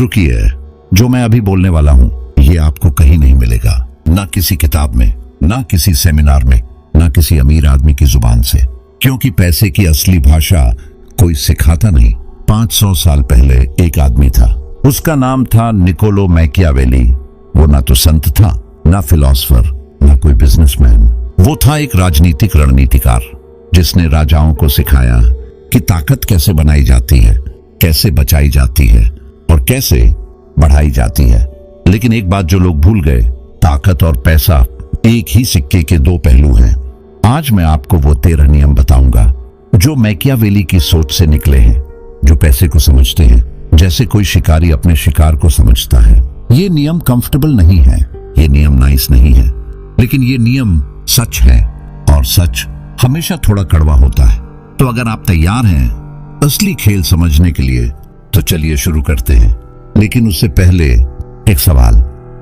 रुकिए, जो मैं अभी बोलने वाला हूं ये आपको कहीं नहीं मिलेगा, ना किसी किताब में, ना किसी सेमिनार में, ना किसी अमीर आदमी की जुबान से, क्योंकि पैसे की असली भाषा कोई सिखाता नहीं। 500 साल पहले एक आदमी था, उसका नाम था निकोलो मैकियावेली। वो ना तो संत था, ना फिलोसफर, ना कोई बिजनेसमैन। वो था एक राजनीतिक रणनीतिकार जिसने राजाओं को सिखाया कि ताकत कैसे बनाई जाती है, कैसे बचाई जाती है और कैसे बढ़ाई जाती है। लेकिन एक बात जो लोग भूल गए, ताकत और पैसा एक ही सिक्के के दो पहलू हैं। आज मैं आपको वो 13 नियम बताऊंगा जो मैकियावेली की सोच से निकले हैं, जो पैसे को समझते हैं जैसे कोई शिकारी अपने शिकार को समझता है। ये नियम कंफर्टेबल नहीं है, ये नियम नाइस नहीं है, लेकिन ये नियम सच है और सच हमेशा थोड़ा कड़वा होता है। तो अगर आप तैयार हैं असली खेल समझने के लिए तो चलिए शुरू करते हैं। लेकिन उससे पहले एक सवाल,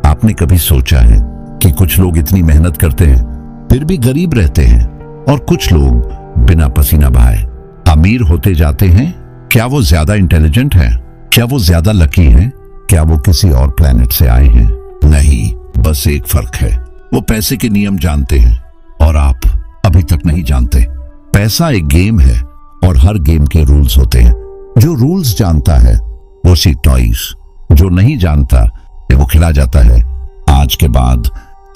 आपने कभी सोचा है कि कुछ लोग इतनी मेहनत करते हैं फिर भी गरीब रहते हैं और कुछ लोग बिना पसीना बहाए अमीर होते जाते हैं? क्या वो ज्यादा इंटेलिजेंट हैं? क्या वो ज्यादा लकी हैं? क्या वो किसी और प्लेनेट से आए हैं? नहीं, बस एक फर्क है, वो पैसे के नियम जानते हैं और आप अभी तक नहीं जानते। पैसा एक गेम है और हर गेम के रूल्स होते हैं। जो रूल्स जानता है वो सी टॉयज, जो नहीं जानता वो खिला जाता है। आज के बाद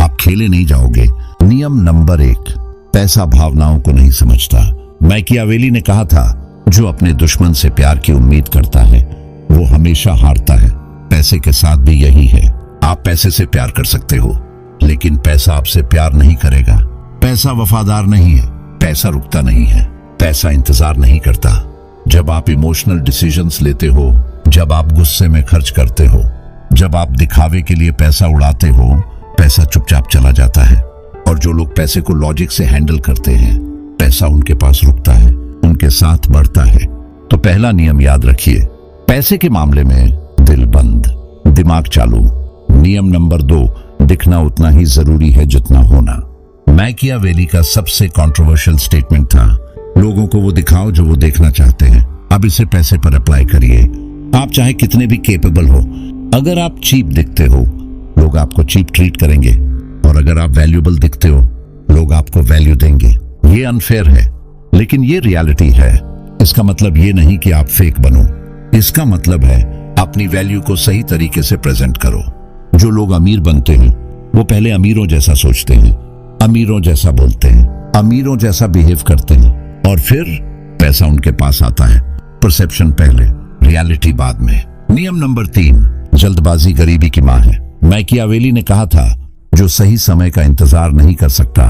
आप खेले नहीं जाओगे। नियम नंबर 1, पैसा भावनाओं को नहीं समझता। मैकियावेली ने कहा था, जो अपने दुश्मन से प्यार की उम्मीद करता है वो हमेशा हारता है। पैसे के साथ भी यही है। आप पैसे से प्यार कर सकते हो, लेकिन पैसा आपसे प्यार नहीं करेगा। पैसा वफादार नहीं है, पैसा रुकता नहीं है, पैसा इंतजार नहीं करता। जब आप इमोशनल डिसीजंस लेते हो, जब आप गुस्से में खर्च करते हो, जब आप दिखावे के लिए पैसा उड़ाते हो, पैसा चुपचाप चला जाता है। और जो लोग पैसे को लॉजिक से हैंडल करते हैं, पैसा उनके पास रुकता है, उनके साथ बढ़ता है। तो पहला नियम याद रखिए, पैसे के मामले में दिल बंद, दिमाग चालू। नियम नंबर 2, दिखना उतना ही जरूरी है जितना होना। मैकियावेली का सबसे कंट्रोवर्शियल स्टेटमेंट था, लोगों को वो दिखाओ जो वो देखना चाहते हैं। अब इसे पैसे पर अप्लाई करिए। आप चाहे कितने भी केपेबल हो, अगर आप चीप दिखते हो लोग आपको चीप ट्रीट करेंगे, और अगर आप वैल्यूएबल दिखते हो लोग आपको वैल्यू देंगे। ये अनफेयर है, लेकिन ये रियलिटी है। इसका मतलब ये नहीं कि आप फेक बनो, इसका मतलब है अपनी वैल्यू को सही तरीके से प्रेजेंट करो। जो लोग अमीर बनते हैं वो पहले अमीरों जैसा सोचते हैं, अमीरों जैसा बोलते हैं, अमीरों जैसा बिहेव करते हैं, और फिर पैसा उनके पास आता है। परसेप्शन पहले, रियलिटी बाद में। नियम नंबर 3, जल्दबाजी गरीबी की मां है। मैकियावेली ने कहा था, जो सही समय का इंतजार नहीं कर सकता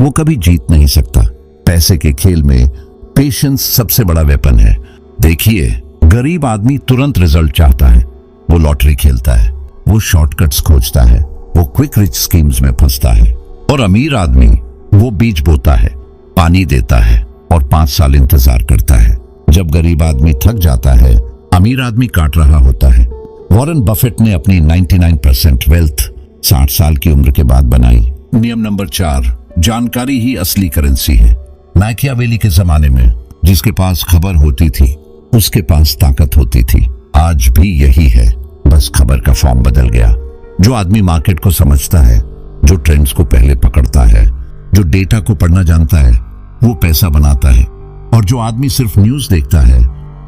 वो कभी जीत नहीं सकता। पैसे के खेल में पेशेंस सबसे बड़ा वेपन है। देखिए, गरीब आदमी तुरंत रिजल्ट चाहता है, वो लॉटरी खेलता है, वो शॉर्टकट्स खोजता है, वो क्विक रिच स्कीम्स में फंसता है। और अमीर आदमी वो बीज बोता है, पानी देता है और 5 साल इंतजार करता है। जब गरीब आदमी थक जाता है, अमीर आदमी काट रहा होता है। वॉरेन बफेट ने अपनी 99% वेल्थ 60 साल की उम्र के बाद बनाई। नियम नंबर 4, जानकारी ही असली करेंसी है। मैकियावेली के जमाने में जिसके पास खबर होती थी उसके पास ताकत होती थी। आज भी यही है, बस खबर का फॉर्म बदल गया। जो आदमी मार्केट को समझता है, जो ट्रेंड्स को पहले पकड़ता है, जो डेटा को पढ़ना जानता है, वो पैसा बनाता है। और जो आदमी सिर्फ न्यूज देखता है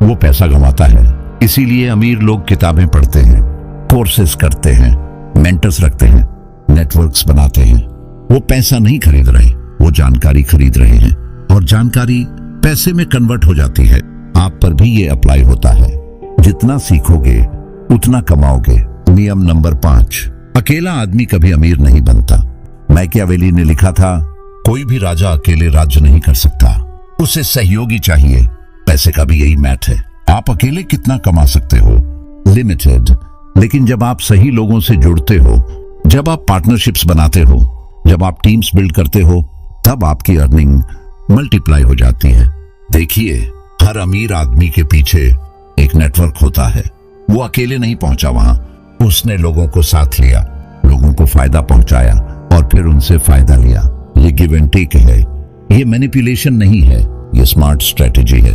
वो पैसा गंवाता है। इसीलिए अमीर लोग किताबें पढ़ते हैं, कोर्सेस करते हैं, मेंटर्स रखते हैं, नेटवर्क्स बनाते हैं। वो पैसा नहीं खरीद रहे, वो जानकारी खरीद रहे हैं, और जानकारी पैसे में कन्वर्ट हो जाती है। आप पर भी ये अप्लाई होता है। जितना सीखोगे उतना कमाओगे। नियम नंबर 5, अकेला आदमी कभी अमीर नहीं बनता। मैकियावेली ने लिखा था, कोई भी राजा अकेले राज्य नहीं कर सकता, उसे सहयोगी चाहिए। पैसे का भी यही मैथ है। आप अकेले कितना कमा सकते हो? लिमिटेड। लेकिन जब आप सही लोगों से जुड़ते हो, जब आप पार्टनरशिप्स बनाते हो, जब आप टीम्स बिल्ड करते हो, तब आपकी अर्निंग मल्टीप्लाई हो जाती है। देखिए, हर अमीर आदमी के पीछे एक नेटवर्क होता है। वो अकेले नहीं पहुंचा वहां, उसने लोगों को साथ लिया, लोगों को फायदा पहुंचाया और फिर उनसे फायदा लिया। ये गिव एंड टेक है, ये मैनिपुलेशन नहीं है, ये स्मार्ट स्ट्रेटेजी है।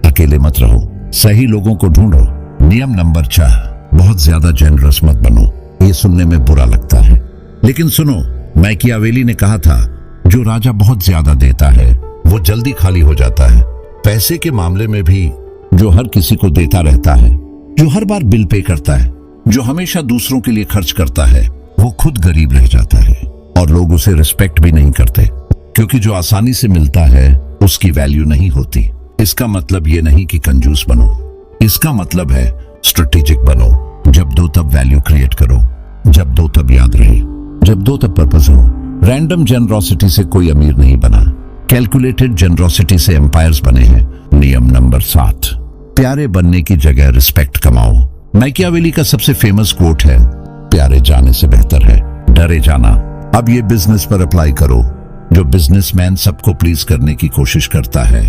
अकेले मत रहो, सही लोगों को ढूंढो। नियम नंबर 6, बहुत ज्यादा जेनरस मत बनो, ये सुनने में बुरा लगता है। लेकिन सुनो, मैकियावेली ने कहा था, जो राजा बहुत ज्यादा देता है वो जल्दी खाली हो जाता है। पैसे के मामले में भी जो हर किसी को देता रहता है, जो हर बार बिल पे करता है, जो हमेशा दूसरों के लिए खर्च करता है, वो खुद गरीब रह जाता है और लोग उसे रिस्पेक्ट भी नहीं करते, क्योंकि जो आसानी से मिलता है उसकी वैल्यू नहीं होती। इसका मतलब ये नहीं कि कंजूस बनो, इसका मतलब है स्ट्रेटेजिक बनो। जब दो तब वैल्यू क्रिएट करो, जब दो तब याद रहे, जब दो तब पर्पस हो। रैंडम जेनरोसिटी से कोई अमीर नहीं बना, कैलकुलेटेड जेनरोसिटी से एम्पायर्स बने हैं। नियम नंबर 7, प्यारे बनने की जगह रिस्पेक्ट कमाओ। मैकियावेली का सबसे फेमस कोट है, प्यारे जाने से बेहतर है डरे जाना। अब ये बिजनेस पर अप्लाई करो। जो बिजनेसमैन सबको प्लीज करने की कोशिश करता है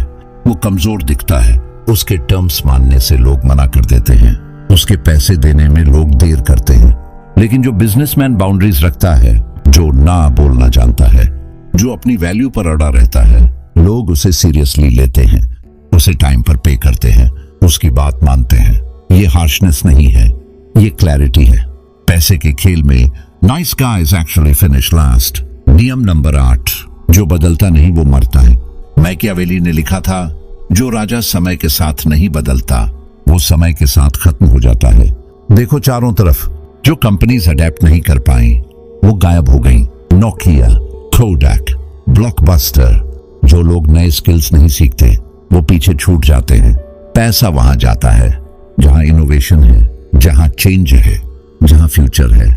वो कमजोर दिखता है। उसके टर्म्स मानने से लोग मना कर देते हैं, उसके पैसे देने में लोग देर करते हैं। लेकिन जो बिजनेसमैन बाउंड्रीज रखता है, जो ना बोलना जानता है, जो अपनी वैल्यू पर अड़ा रहता है, लोग उसे सीरियसली लेते हैं, उसे टाइम पर पे करते हैं, उसकी बात मानते हैं। ये हार्शनेस नहीं है, ये क्लैरिटी है। पैसे के खेल में nice guys actually finish last. नियम नंबर 8, जो बदलता नहीं वो मरता है। मैकियावेली ने लिखा था, जो राजा समय के साथ नहीं बदलता वो समय के साथ खत्म हो जाता है। देखो चारों तरफ, जो कंपनीज अडेप्ट नहीं कर पाई वो गायब हो गई। Nokia, Kodak, blockbuster. जो लोग नए स्किल्स नहीं सीखते वो पीछे छूट जाते हैं। पैसा वहां जाता है जहां इनोवेशन है, जहां चेंज है, जहां फ्यूचर है।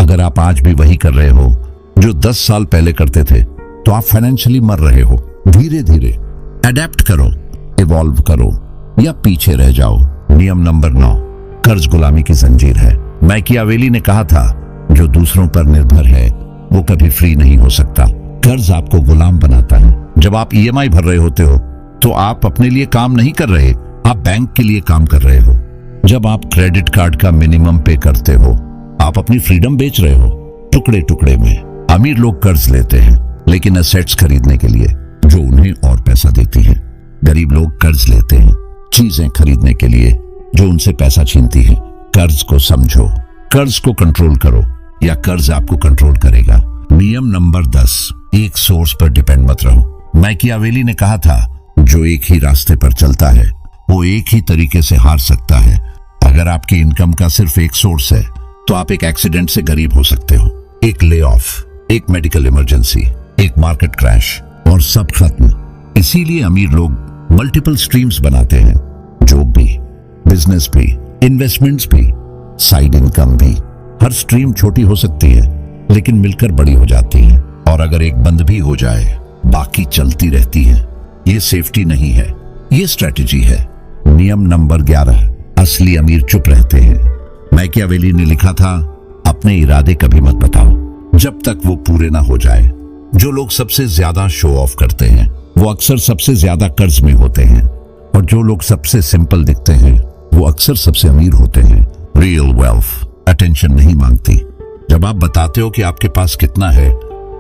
अगर आप आज भी वही कर रहे हो जो 10 साल पहले करते थे, तो आप फाइनेंशियली मर रहे हो। धीरे धीरे अडेप्ट करो, इवॉल्व करो या पीछे रह जाओ। नियम नंबर 9, कर्ज गुलामी की जंजीर है। मैकियावेली ने कहा था, जो दूसरों पर निर्भर है वो कभी फ्री नहीं हो सकता। कर्ज आपको गुलाम बनाता है। जब आप ईएमआई भर रहे होते हो तो आप अपने लिए काम नहीं कर रहे, आप बैंक के लिए काम कर रहे हो। जब आप क्रेडिट कार्ड का मिनिमम पे करते हो, आप अपनी फ्रीडम बेच रहे हो टुकड़े टुकड़े में। अमीर लोग कर्ज लेते हैं लेकिन एसेट्स खरीदने के लिए जो उन्हें और पैसा देती है। गरीब लोग कर्ज लेते हैं चीजें खरीदने के लिए जो उनसे पैसा छीनती है। कर्ज को समझो, कर्ज को कंट्रोल करो या कर्ज आपको कंट्रोल करेगा। नियम नंबर 10, एक सोर्स पर डिपेंड मत रहो। मैकियावेली ने कहा था, जो एक ही रास्ते पर चलता है वो एक ही तरीके से हार सकता है। अगर आपकी इनकम का सिर्फ एक सोर्स है तो आप एक एक्सीडेंट से गरीब हो सकते हो। एक ले ऑफ, एक मेडिकल इमरजेंसी, एक मार्केट क्रैश और सब खत्म। इसीलिए अमीर लोग मल्टीपल स्ट्रीम्स बनाते हैं, जॉब भी, बिजनेस भी, इन्वेस्टमेंट्स भी, साइड इनकम भी। हर स्ट्रीम छोटी हो सकती है लेकिन मिलकर बड़ी हो जाती है। और अगर एक बंद भी हो जाए बाकी चलती रहती है। ये सेफ्टी नहीं है, ये स्ट्रेटेजी है। नियम नंबर 11, असली अमीर चुप रहते हैं। मैकियावेली ने लिखा था, अपने इरादे कभी मत बताओ जब तक वो पूरे ना हो जाए। जो लोग सबसे ज्यादा शो ऑफ करते हैं वो अक्सर सबसे ज्यादा कर्ज में होते हैं, और जो लोग सबसे सिंपल दिखते हैं वो अक्सर सबसे अमीर होते हैं। रियल वेल्थ अटेंशन नहीं मांगती। जब आप बताते हो कि आपके पास कितना है,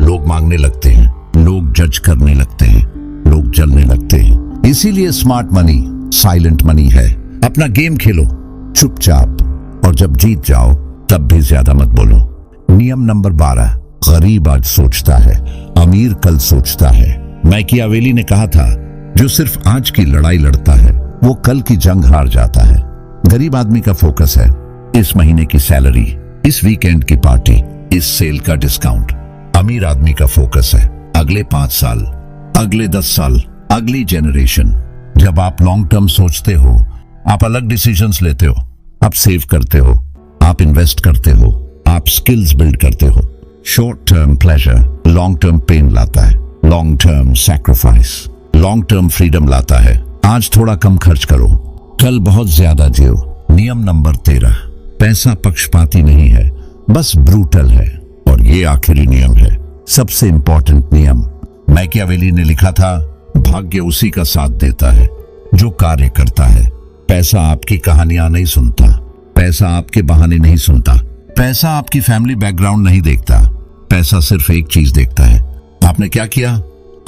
लोग मांगने लगते हैं, लोग जज करने लगते हैं, लोग जलने लगते हैं। इसीलिए स्मार्ट मनी साइलेंट मनी है। अपना गेम खेलो चुपचाप, और जब जीत जाओ तब भी ज्यादा मत बोलो। नियम नंबर 12, गरीब आज सोचता है, अमीर कल सोचता है। मैकियावेली ने कहा था, जो सिर्फ आज की लड़ाई लड़ता है वो कल की जंग हार जाता है। गरीब आदमी का फोकस है इस महीने की सैलरी, इस वीकेंड की पार्टी, इस सेल का डिस्काउंट। अमीर आदमी का फोकस है अगले 5 साल, अगले 10 साल, अगली जेनरेशन। जब आप लॉन्ग टर्म सोचते हो, आप अलग डिसीजंस लेते हो। आप सेव करते हो, आप इन्वेस्ट करते हो, आप स्किल्स बिल्ड करते हो। Short term pleasure long term pain लाता है, long term sacrifice long term freedom लाता है। आज थोड़ा कम खर्च करो, कल बहुत ज्यादा जियो। नियम नंबर 13, पैसा पक्षपाती नहीं है, बस ब्रूटल है। और ये आखिरी नियम है, सबसे इंपॉर्टेंट नियम। मैकियावेली ने लिखा था, भाग्य उसी का साथ देता है जो कार्य करता है। पैसा आपकी कहानियां नहीं सुनता, पैसा आपके बहाने नहीं सुनता, पैसा आपकी फैमिली बैकग्राउंड नहीं देखता। पैसा सिर्फ एक चीज देखता है, आपने क्या किया,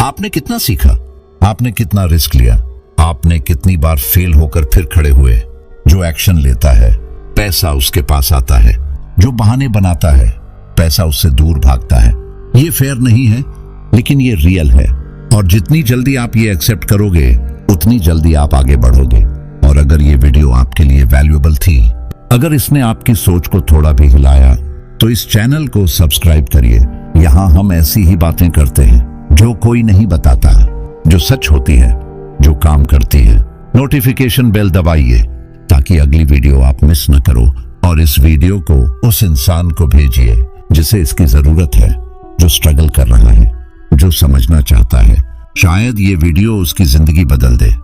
आपने कितना सीखा, आपने कितना रिस्क लिया, आपने कितनी बार फेल होकर फिर खड़े हुए। जो एक्शन लेता है पैसा उसके पास आता है। जो बहाने बनाता है, पैसा उससे दूर भागता है। ये फेयर नहीं है, लेकिन ये रियल है। और जितनी जल्दी आप ये एक्सेप्ट करोगे, उतनी जल्दी आप आगे बढ़ोगे। और अगर ये वीडियो आपके लिए वैल्यूएबल थी, अगर इसने आपकी सोच को थोड़ा भी हिलाया, तो इस चैनल को सब्सक्राइब करिए। यहाँ हम ऐसी ही बातें करते हैं जो कोई नहीं बताता, जो सच होती है, जो काम करती है। नोटिफिकेशन बेल दबाइए ताकि अगली वीडियो आप मिस न करो। और इस वीडियो को उस इंसान को भेजिए जिसे इसकी जरूरत है, जो स्ट्रगल कर रहा है, जो समझना चाहता है। शायद ये वीडियो उसकी जिंदगी बदल दे।